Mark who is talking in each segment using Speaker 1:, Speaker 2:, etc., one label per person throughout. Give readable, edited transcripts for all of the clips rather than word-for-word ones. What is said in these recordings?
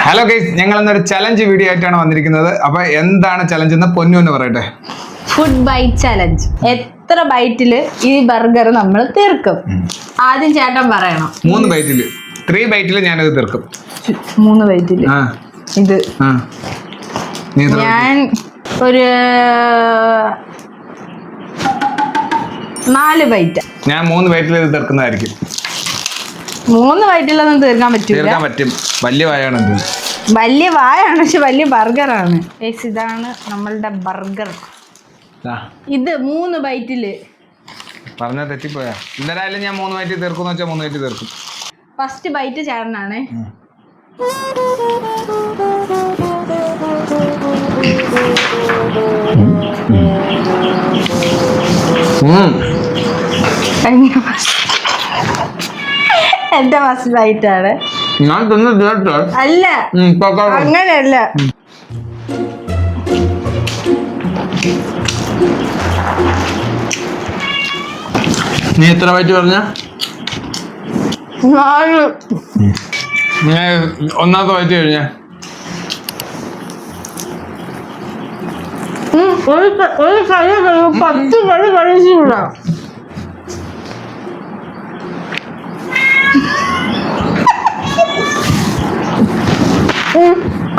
Speaker 1: Hello guys, ഞങ്ങൾ ഇന്നൊരു challenge video ആയിട്ടാണ് വന്നിരിക്കുന്നത്. അപ്പൊ എന്താണ് ചലഞ്ച് എന്ന് പൊന്നു എന്ന് പറയട്ടെ.
Speaker 2: Food bite challenge. എത്ര ബൈറ്റില് ഈ ബർഗർ നമ്മൾ തീർക്കും? ആദ്യം ചേട്ടൻ പറയണം.
Speaker 1: 3 ബൈറ്റില്, 3 ബൈറ്റില് ഞാനത് തീർക്കും.
Speaker 2: 3 ബൈറ്റില് ഇത് ഞാൻ ഒരു 4 ബൈറ്റ്.
Speaker 1: ഞാൻ 3 ബൈറ്റിൽ ഇത് തീർക്കുന്നതായിരിക്കും.
Speaker 2: 3 ബൈറ്റിലൊന്നും തീർക്കാൻ
Speaker 1: പറ്റും. വലിയ വായാണ്,
Speaker 2: വലിയ വായാണ്, പക്ഷെ വലിയ ബർഗറാണ്. ഇതാണ് നമ്മളുടെ ബർഗർ. ഇത് 3 ബൈറ്റില്
Speaker 1: പറഞ്ഞ തെറ്റിപ്പോയാ. എന്തായാലും ഞാൻ 3 ബൈറ്റ് തീർക്കും വെച്ചാൽ 3 ബൈറ്റ് തീർക്കും.
Speaker 2: ഫസ്റ്റ് ബൈറ്റ് ചേട്ടനാണ്. എന്റെ ഫസ്റ്റ് ബൈറ്റ് ആണ്.
Speaker 1: ഞാൻ
Speaker 2: അല്ല, അങ്ങനെയല്ല.
Speaker 1: നീ എത്ര ബൈറ്റ് പറഞ്ഞ?
Speaker 2: 4.
Speaker 1: ഞാൻ ഒന്നാമത്തെ ബൈറ്റ് കഴിഞ്ഞ
Speaker 2: ഒരു കളി 10 കളി കഴിച്ചില്ല.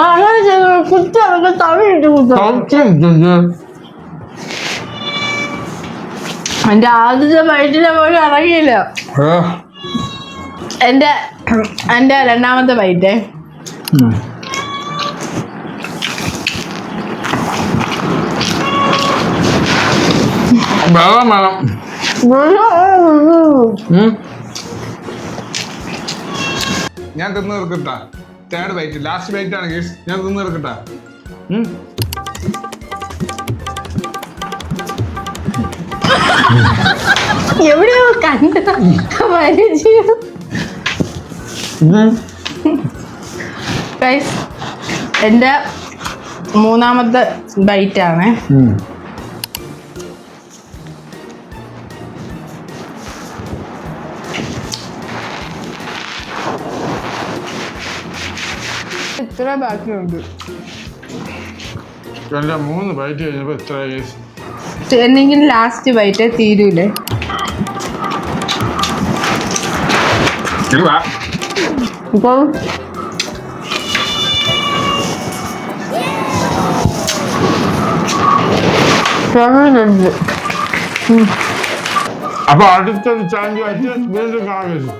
Speaker 2: അങ്ങനെ കുറ്റൊക്കെ തവിട്ട് എന്റെ ആദ്യത്തെ ബൈറ്റിലെ പോലും ഇറങ്ങിയില്ല. എന്റെ രണ്ടാമത്തെ ബൈറ്റ്
Speaker 1: ഞാൻ തിന്ന് തീർക്കട്ടാ. 3rd ബൈറ്റ്, ലാസ്റ്റ് ബൈറ്റ് ആണ് ഗയ്സ്. ഞാൻ തിന്ന് തീർക്കട്ടാ.
Speaker 2: എവിടെയോ കണ്ട എന്റെ 3ാമത്തെ ബൈറ്റ് ആണ്. ഇത്ര ബാക്കിയുണ്ട്.
Speaker 1: എന്റെ 3 ബൈറ്റ് കഴിഞ്ഞപ്പോ എത്ര?
Speaker 2: എന്തെങ്കിലും ലാസ്റ്റ് ബൈറ്റ് തീരൂലേ? ഇപ്പൊ
Speaker 1: അപ്പൊ അടുത്തൊരു ചാലഞ്ച് വീണ്ടും കാണാം.